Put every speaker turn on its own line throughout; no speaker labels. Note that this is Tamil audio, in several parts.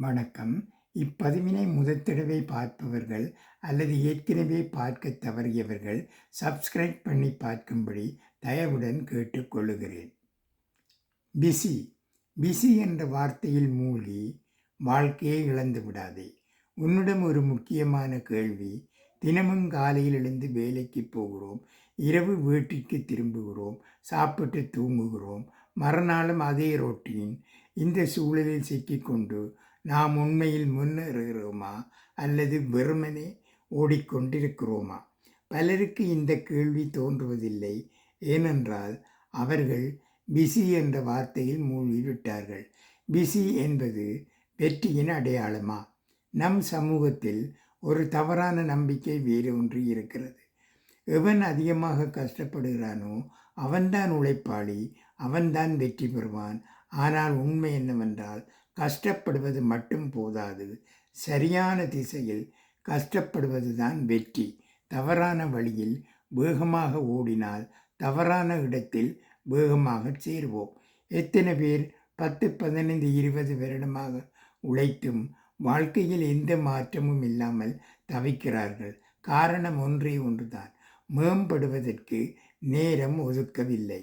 வணக்கம். இப்பதிவினை முதற் தடவை பார்ப்பவர்கள் அல்லது ஏற்கனவே பார்க்கத் தவறியவர்கள் சப்ஸ்கிரைப் பண்ணி பார்க்கும்படி தயவுடன் கேட்டுக்கொள்ளுகிறேன். பிஸி பிஸி என்ற வார்த்தையில் மூழ்கி வாழ்க்கையை இழந்து விடாதே. உன்னிடம் ஒரு முக்கியமான கேள்வி. தினமும் காலையில் எழுந்து வேலைக்கு போகிறோம், இரவு வீட்டிற்கு திரும்புகிறோம், சாப்பிட்டு தூங்குகிறோம், மறுநாளும் அதே ரொட்டீன். இந்த சூழலில் சிக்கிக்கொண்டு நாம் உண்மையில் முன்னேறுகிறோமா அல்லது வெறுமனே ஓடிக்கொண்டிருக்கிறோமா? பலருக்கு இந்த கேள்வி தோன்றுவதில்லை. ஏனென்றால் அவர்கள் பிஸி என்ற வார்த்தையில் மூழ்கிவிட்டார்கள். பிஸி என்பது வெற்றியின் அடையாளமா? நம் சமூகத்தில் ஒரு தவறான நம்பிக்கை வேறு ஒன்று இருக்கிறது. எவன் அதிகமாக கஷ்டப்படுகிறானோ அவன்தான் உழைப்பாளி, அவன்தான் வெற்றி பெறுவான். ஆனால் உண்மை என்னவென்றால், கஷ்டப்படுவது மட்டும் போதாது, சரியான திசையில் கஷ்டப்படுவதுதான் வெற்றி. தவறான வழியில் வேகமாக ஓடினால் தவறான இடத்தில் வேகமாக சேருவோம். எத்தனை பேர் 10, 15, 20 வருடமாக உழைத்தும் வாழ்க்கையில் எந்த மாற்றமும் இல்லாமல் தவிக்கிறார்கள். காரணம் ஒன்றே ஒன்றுதான், மேம்படுவதற்கு நேரம் ஒதுக்கவில்லை.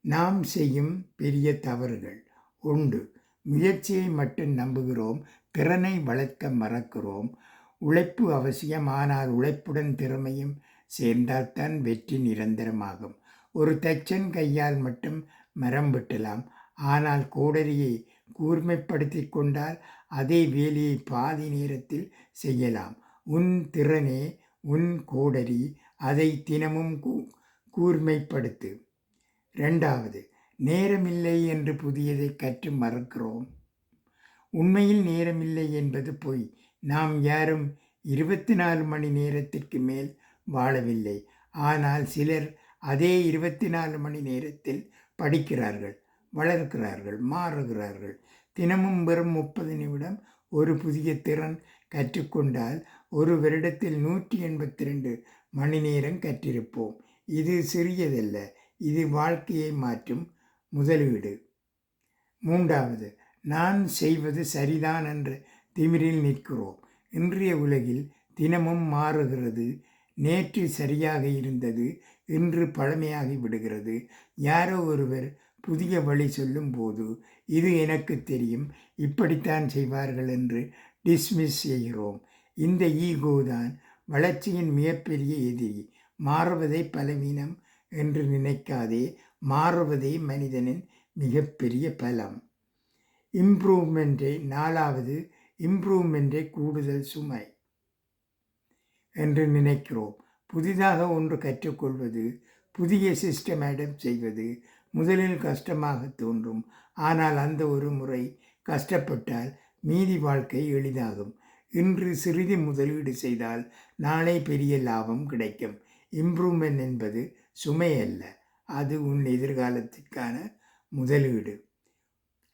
நாம் செய்யும் பெரிய தவறுகள். ஒன்று, முயற்சியை மட்டும் நம்புகிறோம், திறனை வளர்க்க மறக்கிறோம். உழைப்பு அவசியம், ஆனால் உழைப்புடன் திறமையும் சேர்ந்தால்தான் வெற்றி நிரந்தரமாகும். ஒரு தச்சன் கையால் மட்டும் மரம் வெட்டலாம், ஆனால் கோடரியை கூர்மைப்படுத்தி கொண்டால் அதே வேலையை பாதி நேரத்தில் செய்யலாம். உன் திறனே உன் கோடரி, அதை தினமும் கூர்மைப்படுத்து. 2வது, நேரமில்லை என்று புதியதை கற்று மறக்கிறோம். உண்மையில் நேரமில்லை என்பது பொய். நாம் யாரும் 24 மணி நேரத்திற்கு மேல் வாழவில்லை. ஆனால் சிலர் அதே 24 மணி நேரத்தில் படிக்கிறார்கள், வளர்க்கிறார்கள், மாறுகிறார்கள். தினமும் வெறும் 30 நிமிடம் ஒரு புதிய திறன் கற்றுக்கொண்டால் ஒரு வருடத்தில் 182 மணி நேரம் கற்றிருப்போம். இது சிறியதல்ல, இது வாழ்க்கையை மாற்றும் முதலீடு. 3வது, நான் செய்வது சரிதான் என்ற திமிரில் நிற்கிறோம். இன்றைய உலகில் தினமும் மாறுகிறது. நேற்று சரியாக இருந்தது, இன்று பழமையாகி விடுகிறது. யாரோ ஒருவர் புதிய வழி சொல்லும் போது, இது எனக்கு தெரியும், இப்படித்தான் செய்வார்கள் என்று டிஸ்மிஸ் செய்கிறோம். இந்த ஈகோ தான் வளர்ச்சியின் மிகப்பெரிய எதிரி. மாறுவதை பலவீனம் என்று நினைக்காதே, மாறுவதே மனிதனின் மிகப்பெரிய பலம். இம்ப்ரூவ்மெண்ட்டை 4வது, இம்ப்ரூவ்மெண்ட்டை கூடுதல் சுமை என்று நினைக்கிறோம். புதிதாக ஒன்று கற்றுக்கொள்வது, புதிய சிஸ்டம் அடாப்ட் செய்வது முதலில் கஷ்டமாக தோன்றும். ஆனால் அந்த ஒரு முறை கஷ்டப்பட்டால் மீதி வாழ்க்கை எளிதாகும். இன்று சிறிது முதலீடு செய்தால் நாளை பெரிய லாபம் கிடைக்கும். இம்ப்ரூவ்மெண்ட் என்பது சுமை அல்ல, அது உன் எதிர்காலத்திற்கான முதலீடு.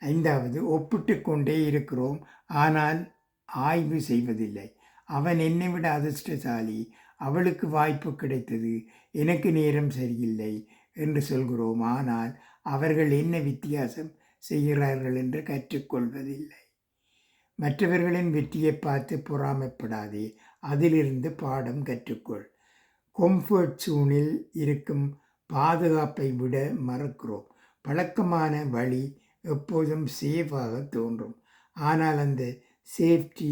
5வது, ஒப்பிட்டு கொண்டே இருக்கிறோம், ஆனால் ஆய்வு செய்வதில்லை. அவன் என்னை விட அதிர்ஷ்டசாலி, அவளுக்கு வாய்ப்பு கிடைத்தது, எனக்கு நேரம் சரியில்லை என்று சொல்கிறோம். ஆனால் அவர்கள் என்ன வித்தியாசம் செய்கிறார்கள் என்று கற்றுக்கொள்வதில்லை. மற்றவர்களின் வெற்றியை பார்த்து பொறாமைப்படாதே, அதிலிருந்து பாடம் கற்றுக்கொள். கம்ஃபர்ட் ஜோனில் இருக்கும் பாதுகாப்பை விட மறக்கிறோம். பழக்கமான வழி எப்போதும் சேஃபாக தோன்றும், ஆனால் அந்த சேஃப்டி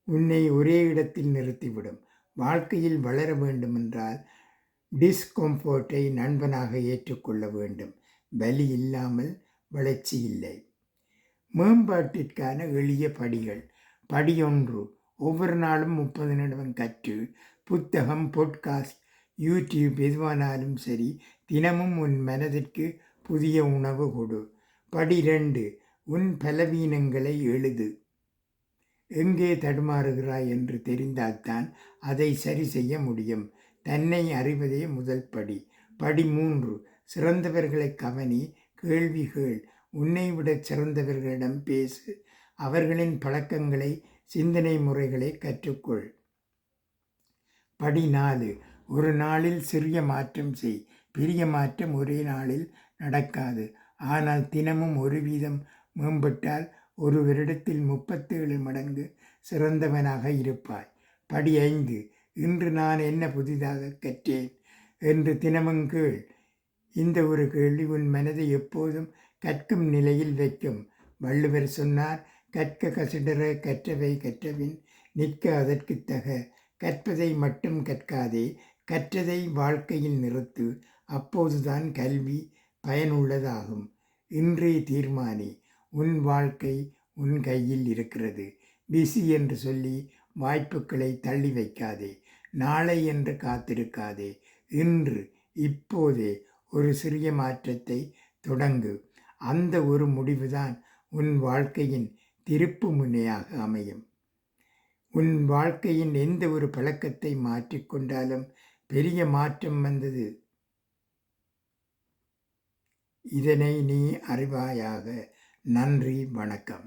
உன்னை ஒரே இடத்தில் நிறுத்திவிடும். வாழ்க்கையில் வளர வேண்டுமென்றால் டிஸ்கம்ஃபர்ட்டை நண்பனாக ஏற்றுக்கொள்ள வேண்டும். வலி இல்லாமல் வளர்ச்சி இல்லை. மேம்பாட்டிற்கான எளிய படிகள். படி 1, ஒவ்வொரு நாளும் 30 நிமிடம் கற்று. புத்தகம், பாட்காஸ்ட், யூடியூப், எதுவானாலும் சரி, தினமும் உன் மனதிற்கு புதிய உணவு கொடு. படி 2, உன் பலவீனங்களை எழுது. எங்கே தடுமாறுகிறாய் என்று தெரிந்தால்தான் அதை சரி செய்ய முடியும். தன்னை அறிவதே முதல் படி. படி 3, சிறந்தவர்களை கவனி, கேள்வி கேள், உன்னை விட சிறந்தவர்களிடம் பேசு, அவர்களின் பழக்கங்களை, சிந்தனை முறைகளை கற்றுக்கொள். படி 4, ஒரு நாளில் சிறிய மாற்றம் செய். பெரிய மாற்றம் ஒரே நாளில் நடக்காது, ஆனால் தினமும் 1% மேம்பட்டால் ஒரு வருடத்தில் 37 மடங்கு சிறந்தவனாக இருப்பாய். படி 5. இன்று நான் என்ன புதிதாக கற்றேன் என்று தினமும் கேள். இந்த ஒரு கேள்வி உன் மனதை எப்போதும் கற்கும் நிலையில் வைக்கும். வள்ளுவர் சொன்னார், கற்க கசிடற கற்றவை கற்றபின் நிற்க அதற்கு தக. கற்பதை மட்டும் கற்காதே, கற்றதை வாழ்க்கையில் நிறுத்து. அப்போதுதான் கல்வி பயனுள்ளதாகும். இன்றே தீர்மானி. உன் வாழ்க்கை உன் கையில் இருக்கிறது. பிஸி என்று சொல்லி வாய்ப்புகளை தள்ளி வைக்காதே. நாளை என்று காத்திருக்காதே. இன்று, இப்போதே ஒரு சிறிய மாற்றத்தை தொடங்கு. அந்த ஒரு முடிவுதான் உன் வாழ்க்கையின் திருப்பு முனையாக அமையும். உன் வாழ்க்கையின் எந்த ஒரு பழக்கத்தை மாற்றிக்கொண்டாலும் பெரிய மாற்றம் வந்தது. இதனை நீ அறிவாயாக. நன்றி, வணக்கம்.